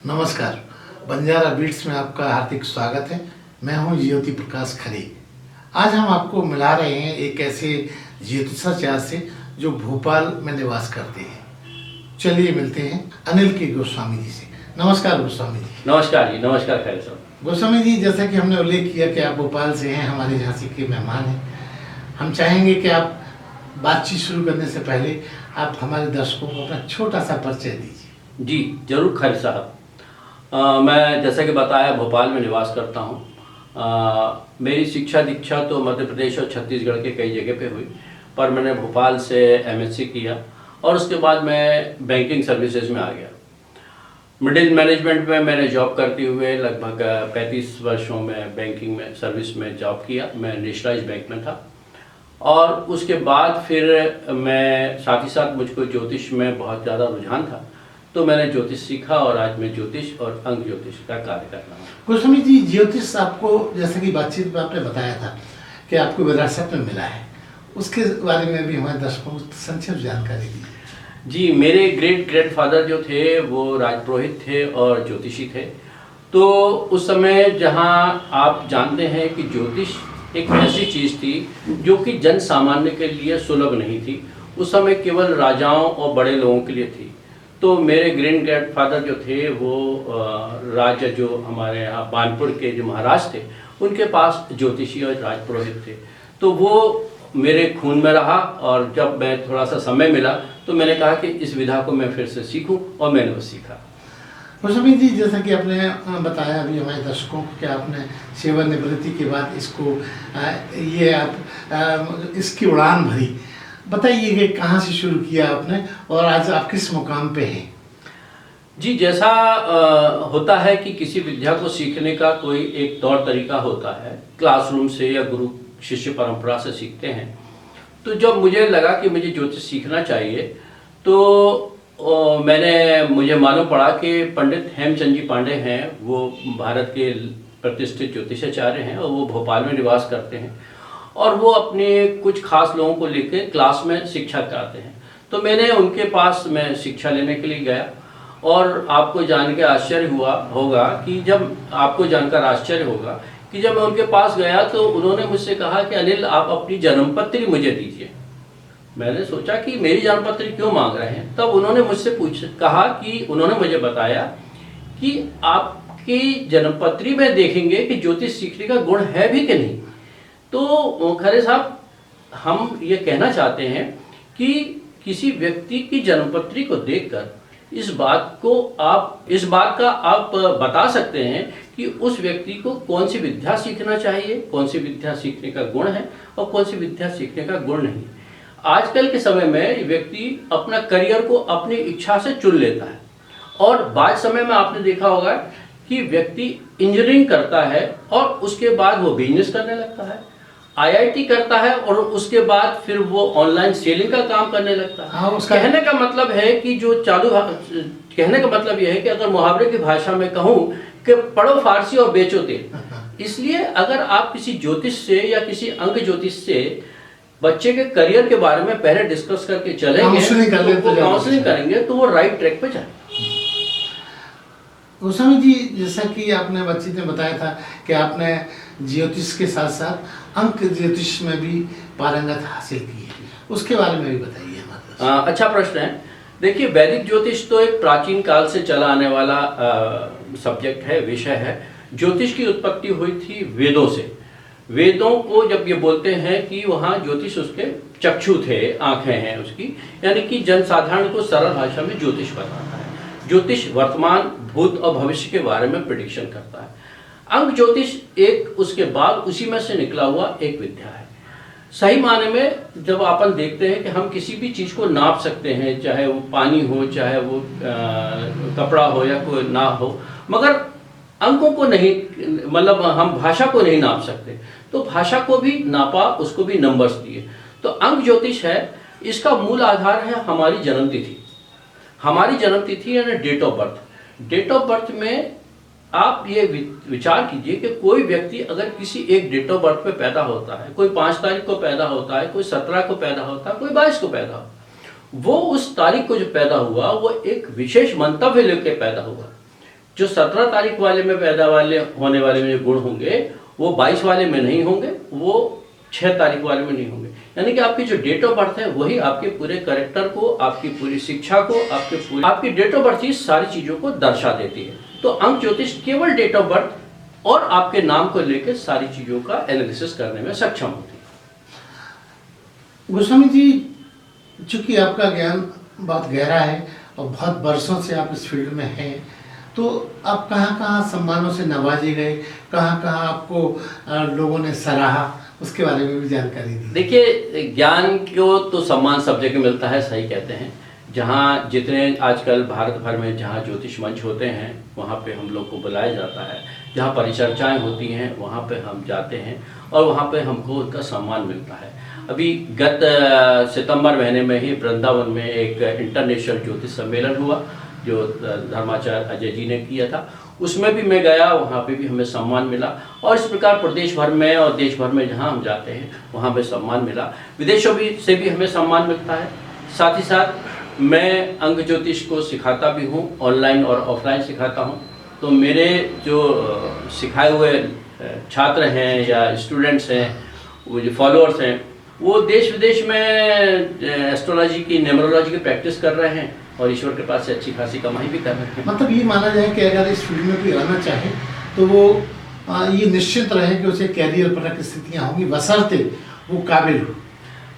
नमस्कार, बंजारा बीट्स में आपका हार्दिक स्वागत है। मैं हूं ज्योति प्रकाश खरे। आज हम आपको मिला रहे हैं एक ऐसे ज्योतिषाचार्य से जो भोपाल में निवास करते हैं। चलिए मिलते हैं अनिल के गोस्वामी जी से। नमस्कार गोस्वामी जी। नमस्कार जी, नमस्कार खैर साहब। गोस्वामी जी, जैसा कि हमने उल्लेख किया कि आप भोपाल से हैं, हमारे झांसी के मेहमान हैं। हम चाहेंगे कि आप बातचीत शुरू करने से पहले आप हमारे दर्शकों को अपना छोटा सा परिचय दीजिए। जी जरूर खैर साहब। मैं जैसा कि बताया भोपाल में निवास करता हूँ। मेरी शिक्षा दीक्षा तो मध्य प्रदेश और छत्तीसगढ़ के कई जगह पे हुई, पर मैंने भोपाल से एमएससी किया और उसके बाद मैं बैंकिंग सर्विसेज में आ गया। मिडिल मैनेजमेंट में मैंने जॉब करते हुए लगभग 35 वर्षों में बैंकिंग में सर्विस में जॉब किया। मैं नेशनलाइज्ड बैंक में था और उसके बाद फिर मैं साथ ही साथ मुझको ज्योतिष में बहुत ज़्यादा रुझान था, तो मैंने ज्योतिष सीखा और आज मैं ज्योतिष और अंक ज्योतिष का कार्य कर रहा हूँ। गोस्वामी जी, ज्योतिष आपको जैसे कि बातचीत में आपने बताया था कि आपको विरासत में मिला है, उसके बारे में भी हमारे दर्शकों को संक्षिप्त जानकारी दी। जी, मेरे ग्रेट फादर जो थे वो राजपुरोहित थे और ज्योतिषी थे। तो उस समय जहाँ आप जानते हैं कि ज्योतिष एक ऐसी चीज़ थी जो कि जन सामान्य के लिए सुलभ नहीं थी, उस समय केवल राजाओं और बड़े लोगों के लिए थी। तो मेरे ग्रेट फादर जो थे वो राजा जो हमारे यहाँ बानपुर के जो महाराज थे उनके पास ज्योतिषी और राजपुरोहित थे, तो वो मेरे खून में रहा। और जब मैं थोड़ा सा समय मिला तो मैंने कहा कि इस विधा को मैं फिर से सीखूं, और मैंने वो सीखा। गोस्वामी जी, जैसा कि आपने बताया अभी हमारे दर्शकों को कि आपने सेवानिवृत्ति के बाद इसको इसकी उड़ान भरी, बताइए कि कहाँ से शुरू किया आपने और आज आप किस मुकाम पे हैं? जी, जैसा होता है कि किसी विद्या को सीखने का कोई एक तौर तरीका होता है, क्लासरूम से या गुरु शिष्य परंपरा से सीखते हैं। तो जब मुझे लगा कि मुझे ज्योतिष सीखना चाहिए तो मुझे मालूम पड़ा कि पंडित हेमचंद जी पांडे हैं, वो भारत के प्रतिष्ठित ज्योतिषाचार्य हैं और वो भोपाल में निवास करते हैं और वो अपने कुछ खास लोगों को लेकर क्लास में शिक्षा कराते हैं। तो मैंने उनके पास मैं शिक्षा लेने के लिए गया और आपको जान के आश्चर्य होगा कि जब मैं उनके पास गया तो उन्होंने मुझसे कहा कि अनिल, आप अपनी जन्मपत्री मुझे दीजिए। मैंने सोचा कि मेरी जन्मपत्री क्यों मांग रहे हैं। तब उन्होंने मुझसे उन्होंने मुझे बताया कि आपकी जन्मपत्री में देखेंगे कि ज्योतिष सीखने का गुण है भी कि नहीं। तो खरे साहब, हम ये कहना चाहते हैं कि किसी व्यक्ति की जन्मपत्री को देखकर इस बात का आप बता सकते हैं कि उस व्यक्ति को कौन सी विद्या सीखना चाहिए, कौन सी विद्या सीखने का गुण है और कौन सी विद्या सीखने का गुण नहीं। आजकल के समय में व्यक्ति अपना करियर को अपनी इच्छा से चुन लेता है और बाद समय में आपने देखा होगा कि व्यक्ति इंजीनियरिंग करता है और उसके बाद वो बिजनेस करने लगता है, आईआईटी करता है और उसके बाद फिर वो ऑनलाइन सेलिंग का काम करने लगता है। कहने का मतलब यह है कि अगर मुहावरे की भाषा में कहूँ कि पढ़ो फारसी और बेचो तेल। इसलिए अगर आप किसी ज्योतिष से या किसी अंक ज्योतिष से बच्चे के करियर के बारे में पहले डिस्कस करके चलेंगे, काउंसलिंग करेंगे तो वो राइट ट्रैक पे जाए। गोस्वामी जी, जैसा कि आपने बातचीत में बताया था कि आपने ज्योतिष के साथ साथ अंक ज्योतिष में भी पारंगत हासिल की है, उसके बारे में भी बताइए हमारे। अच्छा प्रश्न है। देखिए, वैदिक ज्योतिष तो एक प्राचीन काल से चला आने वाला सब्जेक्ट है, विषय है। ज्योतिष की उत्पत्ति हुई थी वेदों से। वेदों को जब ये बोलते हैं कि वहाँ ज्योतिष उसके चक्षु थे, आंखें हैं उसकी, यानी कि जनसाधारण को सरल भाषा में ज्योतिष बताता है। ज्योतिष वर्तमान, भूत और भविष्य के बारे में प्रेडिक्शन करता है। अंक ज्योतिष एक उसके बाद उसी में से निकला हुआ एक विद्या है। सही माने में जब अपन देखते हैं कि हम किसी भी चीज़ को नाप सकते हैं, चाहे वो पानी हो, चाहे वो कपड़ा हो या कोई ना हो, मगर अंकों को नहीं, मतलब हम भाषा को नहीं नाप सकते, तो भाषा को भी नापा, उसको भी नंबर्स दिए। तो अंक ज्योतिष है, इसका मूल आधार है हमारी जन्मतिथि यानी date of birth. Date of birth में आप ये विचार कीजिए कि कोई व्यक्ति अगर किसी एक डेट ऑफ बर्थ पे पैदा होता है, कोई 5 तारीख को पैदा होता है, कोई 17 को पैदा होता है, कोई 22 को पैदा होता है, वो उस तारीख को जो पैदा हुआ वो एक विशेष मंतव्य लेकर पैदा हुआ। जो 17 तारीख वाले में पैदा वाले होने वाले में जो गुण होंगे वो 22 वाले में नहीं होंगे, वो 6 तारीख वाले में नहीं होंगे। यानी कि आपकी जो डेट ऑफ बर्थ है वही आपके पूरे कैरेक्टर को, आपकी पूरी शिक्षा को, आपकी डेट ऑफ बर्थ ही सारी चीजों को दर्शा देती है। तो अंक ज्योतिष केवल डेट ऑफ बर्थ और आपके नाम को लेकर सारी चीजों का एनालिसिस करने में सक्षम होती है। गोस्वामी जी, चूंकि आपका ज्ञान बहुत गहरा है और बहुत बरसों से आप इस फील्ड में हैं, तो आप कहाँ कहाँ सम्मानों से नवाजे गए, कहाँ कहाँ आपको लोगों ने सराहा, उसके बारे में भी जानकारी दी। देखिए, ज्ञान को तो सम्मान सब जगह मिलता है, सही कहते हैं। जहाँ जितने आजकल भारत भर में जहाँ ज्योतिष मंच होते हैं वहाँ पे हम लोग को बुलाया जाता है, जहाँ परिचर्चाएं होती हैं वहाँ पे हम जाते हैं और वहाँ पे हमको उनका सम्मान मिलता है। अभी गत सितंबर महीने में ही वृंदावन में एक इंटरनेशनल ज्योतिष सम्मेलन हुआ जो धर्माचार्य अजय जी ने किया था, उसमें भी मैं गया, वहाँ पे भी हमें सम्मान मिला। और इस प्रकार प्रदेश भर में और देश भर में जहाँ हम जाते हैं वहाँ पे सम्मान मिला। विदेशों से भी हमें सम्मान मिलता है। साथ ही साथ मैं अंक ज्योतिष को सिखाता भी हूँ, ऑनलाइन और ऑफलाइन सिखाता हूँ। तो मेरे जो सिखाए हुए छात्र हैं या स्टूडेंट्स हैं, वो जो फॉलोअर्स हैं, वो देश विदेश में एस्ट्रोलॉजी की, न्यूमरोलॉजी की प्रैक्टिस कर रहे हैं और ईश्वर के पास से अच्छी खासी कमाई भी कर रहे हैं। मतलब ये माना जाए कि अगर इस फील्ड में कोई आना चाहे तो वो ये निश्चित रहे कि उसे कैरियर पर स्थितियाँ होंगी, बशर्ते वो काबिल हो।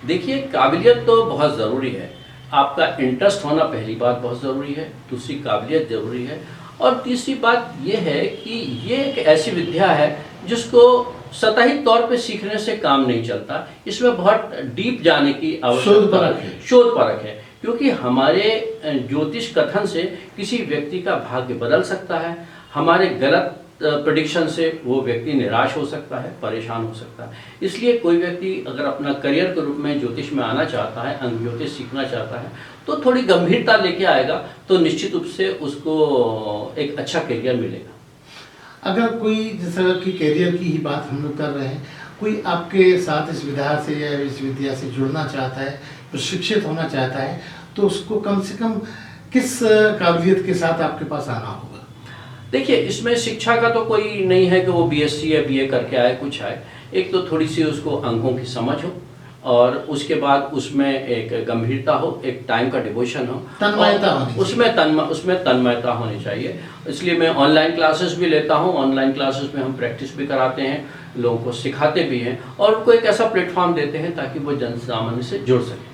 देखिए, काबिलियत तो बहुत ज़रूरी है। आपका इंटरेस्ट होना पहली बात बहुत ज़रूरी है, दूसरी काबिलियत ज़रूरी है, और तीसरी बात ये है कि ये एक ऐसी विद्या है जिसको सतही तौर पे सीखने से काम नहीं चलता। इसमें बहुत डीप जाने की आवश्यकता है, शोध परख है। क्योंकि हमारे ज्योतिष कथन से किसी व्यक्ति का भाग्य बदल सकता है, हमारे गलत प्रेडिक्शन से वो व्यक्ति निराश हो सकता है, परेशान हो सकता है। इसलिए कोई व्यक्ति अगर अपना करियर के रूप में ज्योतिष में आना चाहता है, अंक ज्योतिष सीखना चाहता है, तो थोड़ी गंभीरता लेके आएगा तो निश्चित रूप से उसको एक अच्छा करियर मिलेगा। अगर कोई, जैसा कि करियर की ही बात हम लोग कर रहे हैं, कोई आपके साथ इस विधा से या इस विद्या से जुड़ना चाहता है, प्रशिक्षित होना चाहता है, तो उसको कम से कम किस काबिलियत के साथ आपके पास आना होगा? देखिए, इसमें शिक्षा का तो कोई नहीं है कि वो बीएससी या बीए करके आए, कुछ आए। एक तो थोड़ी सी उसको अंकों की समझ हो और उसके बाद उसमें एक गंभीरता हो, एक टाइम का डिवोशन हो, तन्मयता उसमें तन्मयता होनी चाहिए। इसलिए मैं ऑनलाइन क्लासेस भी लेता हूँ। ऑनलाइन क्लासेस में हम प्रैक्टिस भी कराते हैं, लोगों को सिखाते भी हैं और उनको एक ऐसा प्लेटफॉर्म देते हैं ताकि वो जन सामान्य से जुड़ सके।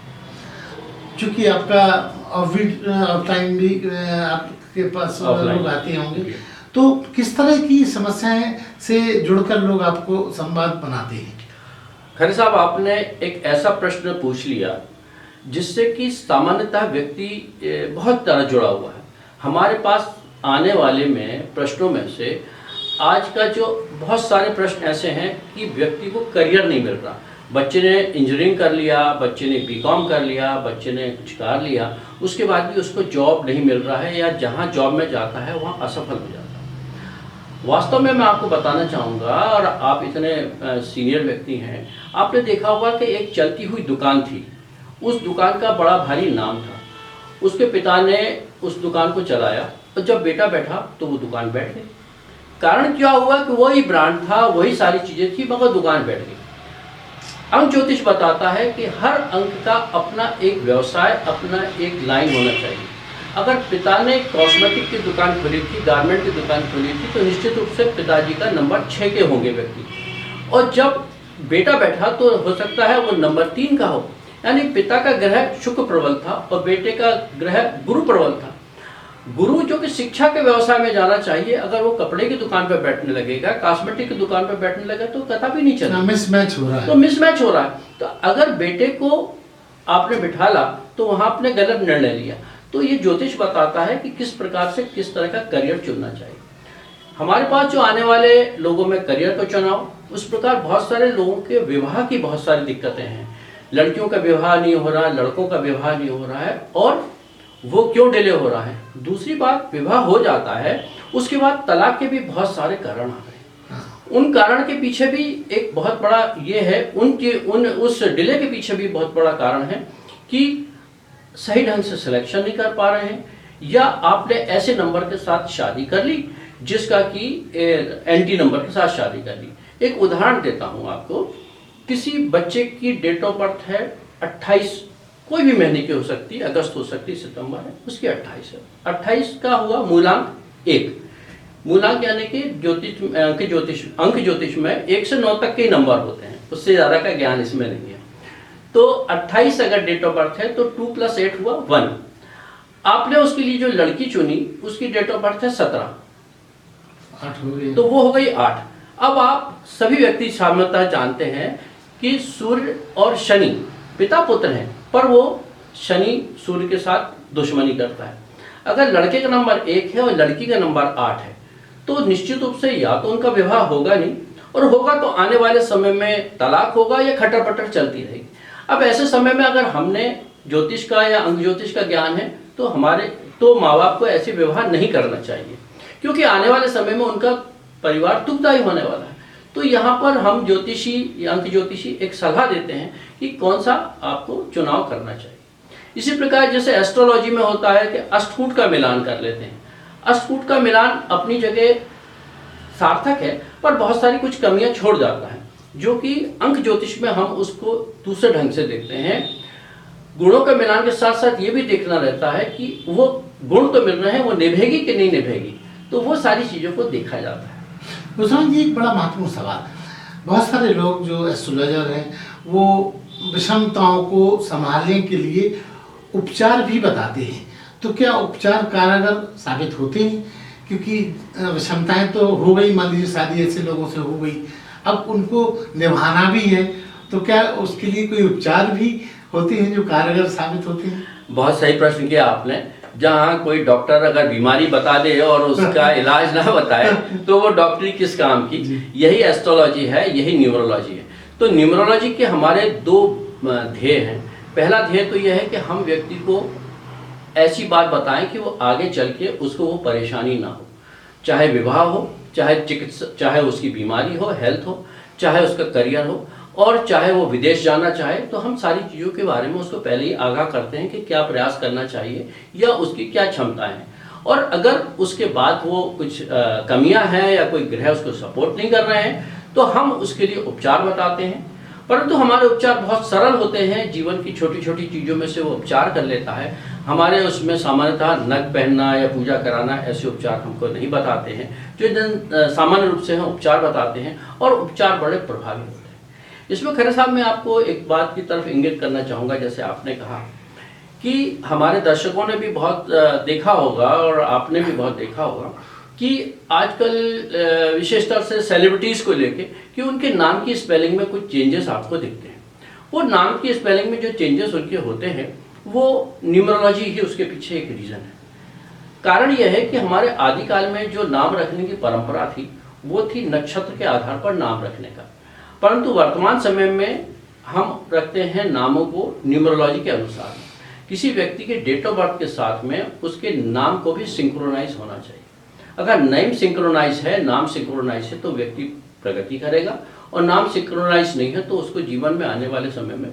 चूँकि आपका ऑफलाइन भी आपके पास लोग आते होंगे, तो किस तरह की समस्याएं से जुड़कर लोग आपको संवाद बनाते हैं? खरे साहब, आपने एक ऐसा प्रश्न पूछ लिया जिससे कि सामान्यतः व्यक्ति बहुत तरह जुड़ा हुआ है। हमारे पास आने वाले में प्रश्नों में से आज का जो बहुत सारे प्रश्न ऐसे हैं कि व्यक्ति को करियर नहीं मिल रहा। बच्चे ने इंजीनियरिंग कर लिया, बच्चे ने बीकॉम कर लिया, बच्चे ने कुछ कर लिया, उसके बाद भी उसको जॉब नहीं मिल रहा है या जहाँ जॉब में जाता है वहाँ असफल हो जाता है। वास्तव में मैं आपको बताना चाहूँगा, और आप इतने सीनियर व्यक्ति हैं, आपने देखा होगा कि एक चलती हुई दुकान थी। उस दुकान का बड़ा भारी नाम था। उसके पिता ने उस दुकान को चलाया और जब बेटा बैठा तो वो दुकान बैठ गई। कारण क्या हुआ कि वही ब्रांड था, वही सारी चीज़ें थी, मगर दुकान बैठ गई। अंक ज्योतिष बताता है कि हर अंक का अपना एक व्यवसाय, अपना एक लाइन होना चाहिए। अगर पिता ने कॉस्मेटिक की दुकान खोली थी, गारमेंट की दुकान खोली थी, तो निश्चित रूप से पिताजी का नंबर 6 के होंगे व्यक्ति, और जब बेटा बैठा तो हो सकता है वो नंबर 3 का हो। यानी पिता का ग्रह शुक्र प्रबल था और बेटे का ग्रह गुरु प्रबल था। गुरु जो कि शिक्षा के व्यवसाय में जाना चाहिए, अगर वो कपड़े की दुकान पर बैठने लगेगा, कॉस्मेटिक की दुकान पर बैठने लगेगा तो कथा भी नहीं चलेगी, मिसमैच हो रहा है। तो मिसमैच हो रहा है। तो अगर बेटे को आपने बिठाला तो वहां आपने गलत निर्णय लिया। तो ये ज्योतिष बताता है कि किस प्रकार से किस तरह का करियर चुनना चाहिए। हमारे पास जो आने वाले लोगों में करियर को चुनाव, उस प्रकार बहुत सारे लोगों के विवाह की बहुत सारी दिक्कतें हैं। लड़कियों का विवाह नहीं हो रहा, लड़कों का विवाह नहीं हो रहा है, और वो क्यों डिले हो रहा है। दूसरी बात, विवाह हो जाता है, उसके बाद तलाक के भी बहुत सारे कारण आ गए। उन कारण के पीछे भी एक बहुत बड़ा ये है, उस डिले के पीछे भी बहुत बड़ा कारण है कि सही ढंग से सिलेक्शन नहीं कर पा रहे हैं, या आपने ऐसे नंबर के साथ शादी कर ली जिसका कि एंटी नंबर के साथ शादी कर ली। एक उदाहरण देता हूं आपको, किसी बच्चे की डेट ऑफ बर्थ है 28, कोई भी महीने की हो सकती है, अगस्त हो सकती है, सितंबर है, उसकी 28 है। 28 का हुआ मूलांक 1। मूलांक यानी कि अंक ज्योतिष में 1 से 9 तक के ही नंबर होते हैं, उससे ज़्यादा का ज्ञान इसमें नहीं है। तो 28 अगर डेट ऑफ बर्थ है तो 2 + 8 हुआ 1। आपने उसके लिए जो लड़की चुनी उसकी डेट ऑफ बर्थ है 17, 8 हो गए, तो वो हो गई 8। अब आप सभी व्यक्ति सामान्यतः जानते हैं कि सूर्य और शनि पिता पुत्र हैं, पर वो शनि सूर्य के साथ दुश्मनी करता है। अगर लड़के का नंबर 1 है और लड़की का नंबर 8 है तो निश्चित रूप से या तो उनका विवाह होगा नहीं, और होगा तो आने वाले समय में तलाक होगा या खटर पटर चलती रहेगी। अब ऐसे समय में अगर हमने ज्योतिष का या अंक ज्योतिष का ज्ञान है तो माँ बाप को ऐसे विवाह नहीं करना चाहिए, क्योंकि आने वाले समय में उनका परिवार दुखदायी होने वाला है। तो यहाँ पर हम ज्योतिषी या अंक ज्योतिषी एक सलाह देते हैं कि कौन सा आपको चुनाव करना चाहिए। इसी प्रकार जैसे एस्ट्रोलॉजी में होता है कि अष्टकूट का मिलान कर लेते हैं। अष्टकूट का मिलान अपनी जगह सार्थक है, पर बहुत सारी कुछ कमियां छोड़ जाता है, जो कि अंक ज्योतिष में हम उसको दूसरे ढंग से देखते हैं। गुणों का मिलान के साथ साथ ये भी देखना रहता है कि वो गुण तो मिल रहे हैं, वो निभेगी कि नहीं निभेगी, तो वो सारी चीज़ों को देखा जाता है। गोस्वामी जी, एक बड़ा महत्वपूर्ण सवाल, बहुत सारे लोग जो एस्ट्रोलॉजर हैं वो विषमताओं को संभालने के लिए उपचार भी बताते हैं, तो क्या उपचार कारगर साबित होते हैं? क्योंकि विषमताएं तो हो गई, मान लीजिए शादी ऐसे लोगों से हो गई, अब उनको निभाना भी है, तो क्या उसके लिए कोई उपचार भी होते हैं जो कारगर साबित होते हैं? बहुत सही प्रश्न किया आपने। जहाँ कोई डॉक्टर अगर बीमारी बता दे और उसका इलाज ना बताए तो वो डॉक्टरी किस काम की। यही एस्ट्रोलॉजी है, यही न्यूमरोलॉजी है। तो न्यूमरोलॉजी के हमारे 2 ध्येय हैं। पहला ध्येय तो यह है कि हम व्यक्ति को ऐसी बात बताएं कि वो आगे चल के उसको वो परेशानी ना हो, चाहे विवाह हो, चाहे चिकित्सा, चाहे उसकी बीमारी हो, हेल्थ हो, चाहे उसका करियर हो, और चाहे वो विदेश जाना चाहे, तो हम सारी चीज़ों के बारे में उसको पहले ही आगाह करते हैं कि क्या प्रयास करना चाहिए या उसकी क्या क्षमताएं हैं। और अगर उसके बाद वो कुछ कमियां हैं या कोई ग्रह उसको सपोर्ट नहीं कर रहे हैं तो हम उसके लिए उपचार बताते हैं। परंतु हमारे उपचार बहुत सरल होते हैं, जीवन की छोटी छोटी चीज़ों में से वो उपचार कर लेता है। हमारे उसमें सामान्यतः नग पहनना या पूजा कराना ऐसे उपचार हमको नहीं बताते हैं, जो सामान्य रूप से हम उपचार बताते हैं, और उपचार बड़े प्रभावी होते हैं। इसमें खरे साहब मैं आपको एक बात की तरफ इंगित करना चाहूँगा। जैसे आपने कहा कि हमारे दर्शकों ने भी बहुत देखा होगा और आपने भी बहुत देखा होगा कि आजकल विशेषतर से सेलिब्रिटीज़ को लेके कि उनके नाम की स्पेलिंग में कुछ चेंजेस आपको दिखते हैं। वो नाम की स्पेलिंग में जो चेंजेस उनके होते हैं वो न्यूमरोलॉजी ही उसके पीछे एक रीज़न है। कारण यह है कि हमारे आदिकाल में जो नाम रखने की परंपरा थी वो थी नक्षत्र के आधार पर नाम रखने का, परंतु वर्तमान समय में हम रखते हैं नामों को न्यूमरोलॉजी के अनुसार। किसी व्यक्ति के डेट ऑफ बर्थ के साथ में उसके नाम को भी सिंक्रोनाइज होना चाहिए। अगर नेम सिंक्रोनाइज है, नाम सिंक्रोनाइज है, तो व्यक्ति प्रगति करेगा, और नाम सिंक्रोनाइज नहीं है तो उसको जीवन में आने वाले समय में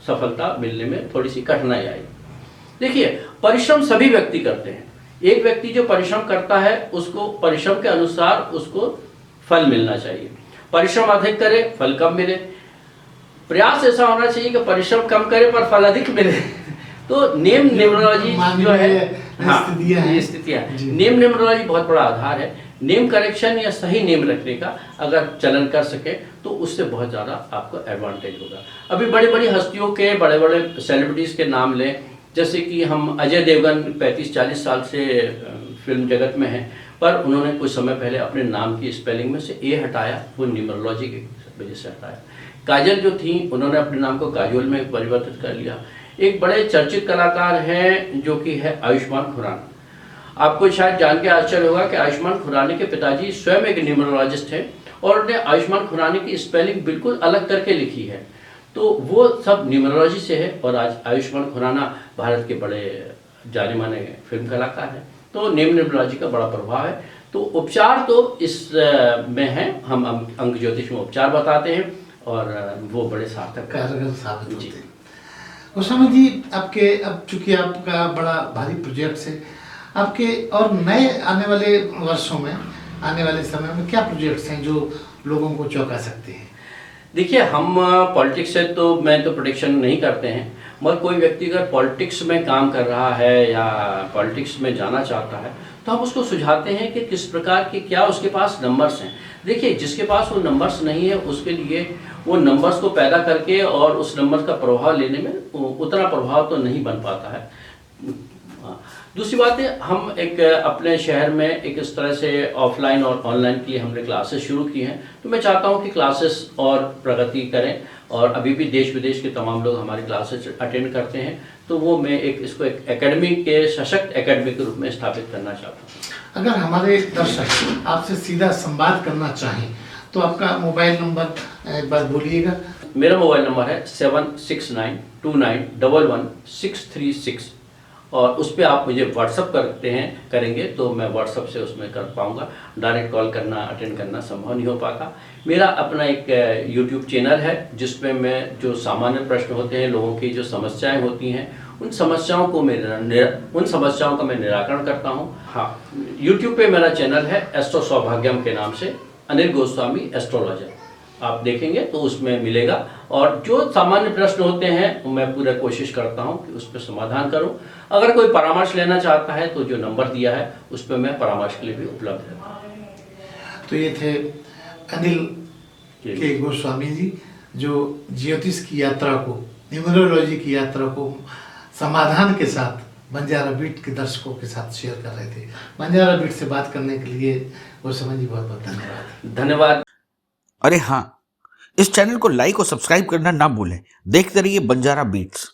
सफलता मिलने में थोड़ी सी कठिनाई आएगी। देखिए, परिश्रम सभी व्यक्ति करते हैं। एक व्यक्ति जो परिश्रम करता है उसको परिश्रम के अनुसार उसको फल मिलना चाहिए। परिश्रम अधिक करे, फल कम मिले। प्रयास ऐसा होना चाहिए कि परिश्रम कम करे पर फल अधिक मिले। तो नेम न्यूमरोलॉजी जो है, ये स्थितियां नेम न्यूमरोलॉजी बहुत बड़ा आधार है। नेम करेक्शन या सही नेम रखने का अगर चलन कर सके तो उससे बहुत ज़्यादा आपको एडवांटेज होगा। अभी बड़ी बड़ी हस्तियों के, बड़े बड़े सेलिब्रिटीज़ के नाम लें, जैसे कि हम अजय देवगन 35-40 साल से फिल्म जगत में हैं, पर उन्होंने कुछ समय पहले अपने नाम की स्पेलिंग में से ए हटाया, वो न्यूमरोलॉजी की वजह से हटाया। काजल जो थी उन्होंने अपने नाम को काजोल में परिवर्तित कर लिया। एक बड़े चर्चित कलाकार हैं जो कि है आयुष्मान खुराना। आपको शायद जान के आश्चर्य होगा कि आयुष्मान खुराना के पिताजी स्वयं एक न्यूमरोलॉजिस्ट हैं और उन्होंने आयुष्मान खुराना की स्पेलिंग बिल्कुल अलग करके लिखी है। तो वो सब न्यूमरोलॉजी से है, और आज आयुष्मान खुराना भारत के बड़े जाने माने फिल्म कलाकार हैं। तो नेम न्यूमरोलॉजी का बड़ा प्रभाव है। तो उपचार तो इस में है, हम अंक ज्योतिष में उपचार बताते हैं और वो बड़े सार्थक कारगर साबित होते हैं। गोस्वामी जी, अब चूंकि आपका बड़ा भारी प्रोजेक्ट है, आपके और नए आने वाले वर्षों में, आने वाले समय में क्या प्रोजेक्ट्स हैं जो लोगों को चौंका सकते हैं? देखिए, हम पॉलिटिक्स से तो मैं तो प्रोडिक्शन नहीं करते हैं, मगर कोई व्यक्ति अगर पॉलिटिक्स में काम कर रहा है या पॉलिटिक्स में जाना चाहता है तो हम उसको सुझाते हैं कि किस प्रकार के क्या उसके पास नंबर्स हैं। देखिए, जिसके पास वो नंबर्स नहीं है उसके लिए वो नंबर्स को पैदा करके और उस नंबर का प्रभाव लेने में उतना प्रभाव तो नहीं बन पाता है। दूसरी बात है, हम एक अपने शहर में एक इस तरह से ऑफलाइन और ऑनलाइन की हमने क्लासेस शुरू की हैं, तो मैं चाहता हूं कि क्लासेस और प्रगति करें और अभी भी देश विदेश के तमाम लोग हमारी क्लासेस अटेंड करते हैं, तो वो मैं इसको एक एकेडमी के सशक्त एकेडमी के रूप में स्थापित करना चाहता हूँ। अगर हमारे दर्शक आपसे सीधा संवाद करना चाहें तो आपका मोबाइल नंबर एक बार बोलिएगा। मेरा मोबाइल नंबर है 7692911636 और उस पर आप मुझे व्हाट्सअप करेंगे तो मैं व्हाट्सअप से उसमें कर पाऊँगा। डायरेक्ट कॉल करना, अटेंड करना संभव नहीं हो पाता। मेरा अपना एक यूट्यूब चैनल है जिसमें मैं जो सामान्य प्रश्न होते हैं, लोगों की जो समस्याएं होती हैं, उन समस्याओं का मैं निराकरण करता हूं। हाँ, यूट्यूब पे मेरा चैनल है एस्ट्रो सौभाग्यम के नाम से, अनिल गोस्वामी एस्ट्रोलॉजर। आप देखेंगे तो उसमें मिलेगा और जो सामान्य प्रश्न होते हैं मैं पूरा कोशिश करता हूं कि उस पर समाधान करूं। अगर कोई परामर्श लेना चाहता है तो जो नंबर दिया है उस पर मैं परामर्श के लिए भी उपलब्ध रहता। तो ये थे अनिल के गोस्वामी जी, जो ज्योतिष की यात्रा को, न्यूमरोलॉजी की यात्रा को समाधान के साथ बंजारा बीट के दर्शकों के साथ शेयर कर रहे थे। बंजारा बीट से बात करने के लिए गोस्वामी जी बहुत बहुत धन्यवाद। धन्यवाद। अरे हाँ, इस चैनल को लाइक और सब्सक्राइब करना ना भूलें। देखते रहिए बंजारा बीट्स।